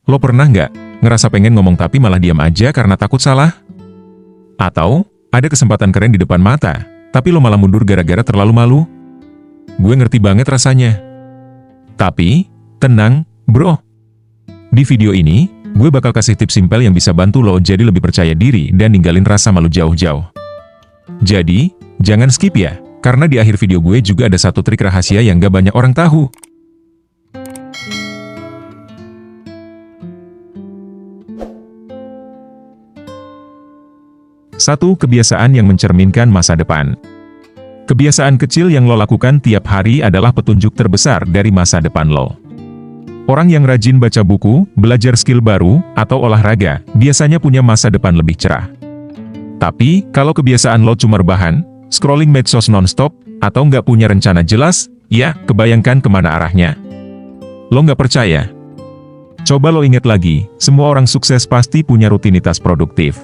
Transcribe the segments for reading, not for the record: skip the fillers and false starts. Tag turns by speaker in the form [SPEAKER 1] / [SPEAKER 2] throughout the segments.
[SPEAKER 1] Lo pernah nggak ngerasa pengen ngomong tapi malah diam aja karena takut salah? Atau, ada kesempatan keren di depan mata, tapi lo malah mundur gara-gara terlalu malu? Gue ngerti banget rasanya. Tapi, tenang, bro. Di video ini, gue bakal kasih tips simpel yang bisa bantu lo jadi lebih percaya diri dan ninggalin rasa malu jauh-jauh. Jadi, jangan skip ya, karena di akhir video gue juga ada satu trik rahasia yang gak banyak orang tahu. Satu kebiasaan yang mencerminkan masa depan. Kebiasaan kecil yang lo lakukan tiap hari adalah petunjuk terbesar dari masa depan lo. Orang yang rajin baca buku, belajar skill baru, atau olahraga, biasanya punya masa depan lebih cerah. Tapi, kalau kebiasaan lo cuma rebahan, scrolling medsos non-stop, atau nggak punya rencana jelas, ya, kebayangkan kemana arahnya. Lo nggak percaya? Coba lo ingat lagi, semua orang sukses pasti punya rutinitas produktif.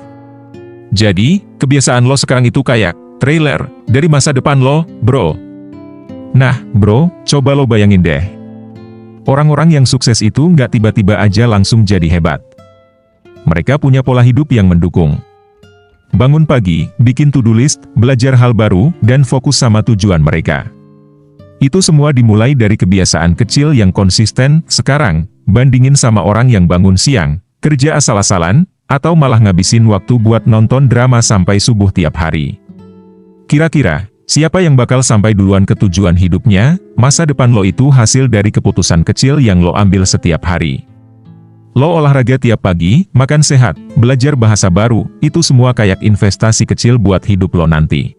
[SPEAKER 1] Jadi, kebiasaan lo sekarang itu kayak trailer dari masa depan lo, bro. Nah, bro, coba lo bayangin deh. Orang-orang yang sukses itu nggak tiba-tiba aja langsung jadi hebat. Mereka punya pola hidup yang mendukung. Bangun pagi, bikin to-do list, belajar hal baru, dan fokus sama tujuan mereka. Itu semua dimulai dari kebiasaan kecil yang konsisten. Sekarang, bandingin sama orang yang bangun siang, kerja asal-asalan, atau malah ngabisin waktu buat nonton drama sampai subuh tiap hari. Kira-kira, siapa yang bakal sampai duluan ke tujuan hidupnya? Masa depan lo itu hasil dari keputusan kecil yang lo ambil setiap hari. Lo olahraga tiap pagi, makan sehat, belajar bahasa baru, itu semua kayak investasi kecil buat hidup lo nanti.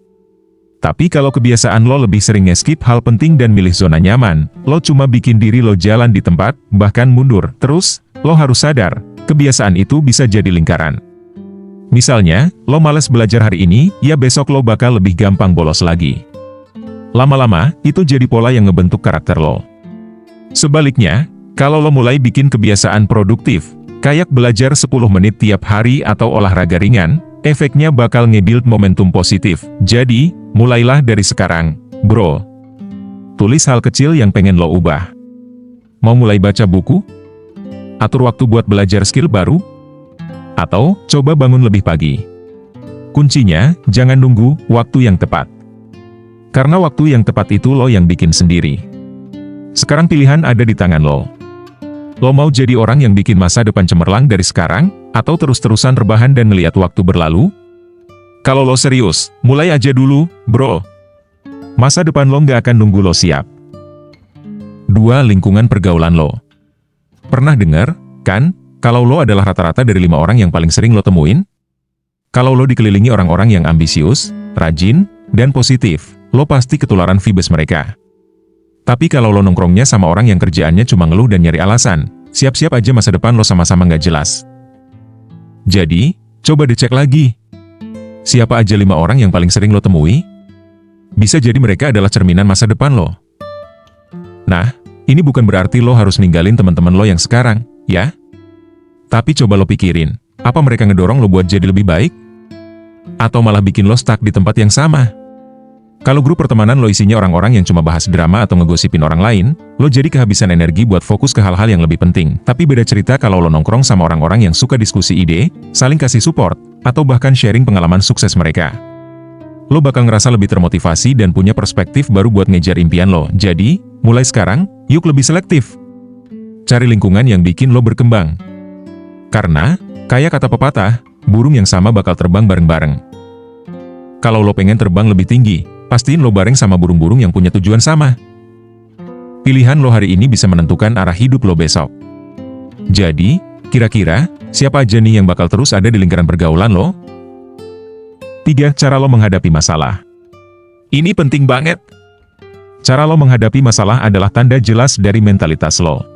[SPEAKER 1] Tapi kalau kebiasaan lo lebih sering nge-skip hal penting dan milih zona nyaman, lo cuma bikin diri lo jalan di tempat, bahkan mundur terus, lo harus sadar. Kebiasaan itu bisa jadi lingkaran. Misalnya, lo males belajar hari ini, ya besok lo bakal lebih gampang bolos lagi. Lama-lama, itu jadi pola yang ngebentuk karakter lo. Sebaliknya, kalau lo mulai bikin kebiasaan produktif, kayak belajar 10 menit tiap hari atau olahraga ringan, efeknya bakal nge-build momentum positif. Jadi, mulailah dari sekarang, bro. Tulis hal kecil yang pengen lo ubah. Mau mulai baca buku? Atur waktu buat belajar skill baru? Atau, coba bangun lebih pagi. Kuncinya, jangan nunggu waktu yang tepat. Karena waktu yang tepat itu lo yang bikin sendiri. Sekarang pilihan ada di tangan lo. Lo mau jadi orang yang bikin masa depan cemerlang dari sekarang, atau terus-terusan rebahan dan ngeliat waktu berlalu? Kalau lo serius, mulai aja dulu, bro. Masa depan lo nggak akan nunggu lo siap. 2. Lingkungan pergaulan lo. Pernah dengar, kan, kalau lo adalah rata-rata dari 5 orang yang paling sering lo temuin? Kalau lo dikelilingi orang-orang yang ambisius, rajin, dan positif, lo pasti ketularan vibes mereka. Tapi kalau lo nongkrongnya sama orang yang kerjaannya cuma ngeluh dan nyari alasan, siap-siap aja masa depan lo sama-sama nggak jelas. Jadi, coba dicek lagi. Siapa aja 5 orang yang paling sering lo temui? Bisa jadi mereka adalah cerminan masa depan lo. Nah, ini bukan berarti lo harus ninggalin teman-teman lo yang sekarang, ya? Tapi coba lo pikirin, apa mereka ngedorong lo buat jadi lebih baik? Atau malah bikin lo stuck di tempat yang sama? Kalau grup pertemanan lo isinya orang-orang yang cuma bahas drama atau ngegosipin orang lain, lo jadi kehabisan energi buat fokus ke hal-hal yang lebih penting. Tapi beda cerita kalau lo nongkrong sama orang-orang yang suka diskusi ide, saling kasih support, atau bahkan sharing pengalaman sukses mereka. Lo bakal ngerasa lebih termotivasi dan punya perspektif baru buat ngejar impian lo. Jadi, mulai sekarang, yuk lebih selektif. Cari lingkungan yang bikin lo berkembang. Karena, kayak kata pepatah, burung yang sama bakal terbang bareng-bareng. Kalau lo pengen terbang lebih tinggi, pastiin lo bareng sama burung-burung yang punya tujuan sama. Pilihan lo hari ini bisa menentukan arah hidup lo besok. Jadi, kira-kira, siapa aja nih yang bakal terus ada di lingkaran pergaulan lo? 3. Cara lo menghadapi masalah. Ini penting banget. Cara lo menghadapi masalah adalah tanda jelas dari mentalitas lo.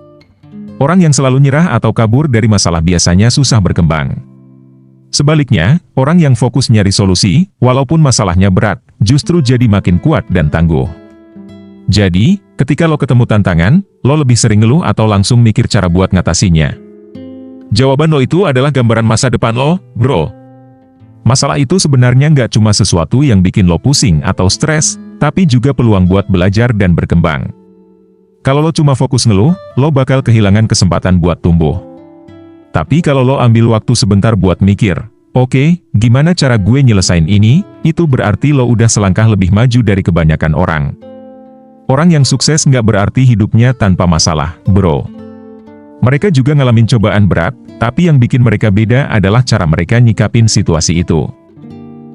[SPEAKER 1] Orang yang selalu nyerah atau kabur dari masalah biasanya susah berkembang. Sebaliknya, orang yang fokus nyari solusi, walaupun masalahnya berat, justru jadi makin kuat dan tangguh. Jadi, ketika lo ketemu tantangan, lo lebih sering ngeluh atau langsung mikir cara buat ngatasinya. Jawaban lo itu adalah gambaran masa depan lo, bro. Masalah itu sebenarnya nggak cuma sesuatu yang bikin lo pusing atau stres, tapi juga peluang buat belajar dan berkembang. Kalau lo cuma fokus ngeluh, lo bakal kehilangan kesempatan buat tumbuh. Tapi kalau lo ambil waktu sebentar buat mikir, oke, gimana cara gue nyelesain ini, itu berarti lo udah selangkah lebih maju dari kebanyakan orang. Orang yang sukses nggak berarti hidupnya tanpa masalah, bro. Mereka juga ngalamin cobaan berat, tapi yang bikin mereka beda adalah cara mereka nyikapin situasi itu.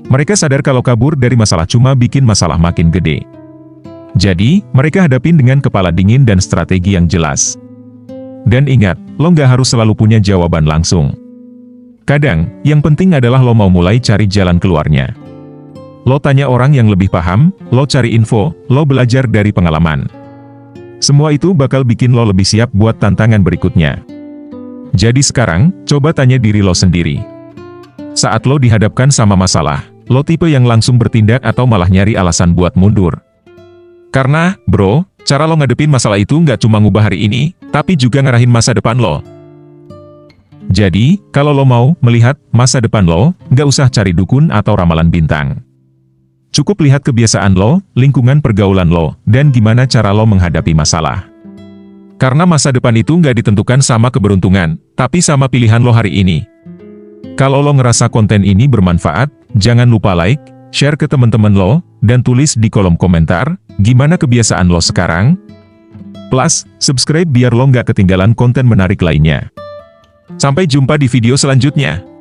[SPEAKER 1] Mereka sadar kalau kabur dari masalah cuma bikin masalah makin gede. Jadi, mereka hadapin dengan kepala dingin dan strategi yang jelas. Dan ingat, lo nggak harus selalu punya jawaban langsung. Kadang, yang penting adalah lo mau mulai cari jalan keluarnya. Lo tanya orang yang lebih paham, lo cari info, lo belajar dari pengalaman. Semua itu bakal bikin lo lebih siap buat tantangan berikutnya. Jadi sekarang, coba tanya diri lo sendiri. Saat lo dihadapkan sama masalah, lo tipe yang langsung bertindak atau malah nyari alasan buat mundur? Karena, bro, cara lo ngadepin masalah itu nggak cuma ngubah hari ini, tapi juga ngarahin masa depan lo. Jadi, kalau lo mau melihat masa depan lo, nggak usah cari dukun atau ramalan bintang. Cukup lihat kebiasaan lo, lingkungan pergaulan lo, dan gimana cara lo menghadapi masalah. Karena masa depan itu nggak ditentukan sama keberuntungan, tapi sama pilihan lo hari ini. Kalau lo ngerasa konten ini bermanfaat, jangan lupa like, share ke teman-teman lo, dan tulis di kolom komentar, gimana kebiasaan lo sekarang? Plus, subscribe biar lo nggak ketinggalan konten menarik lainnya. Sampai jumpa di video selanjutnya.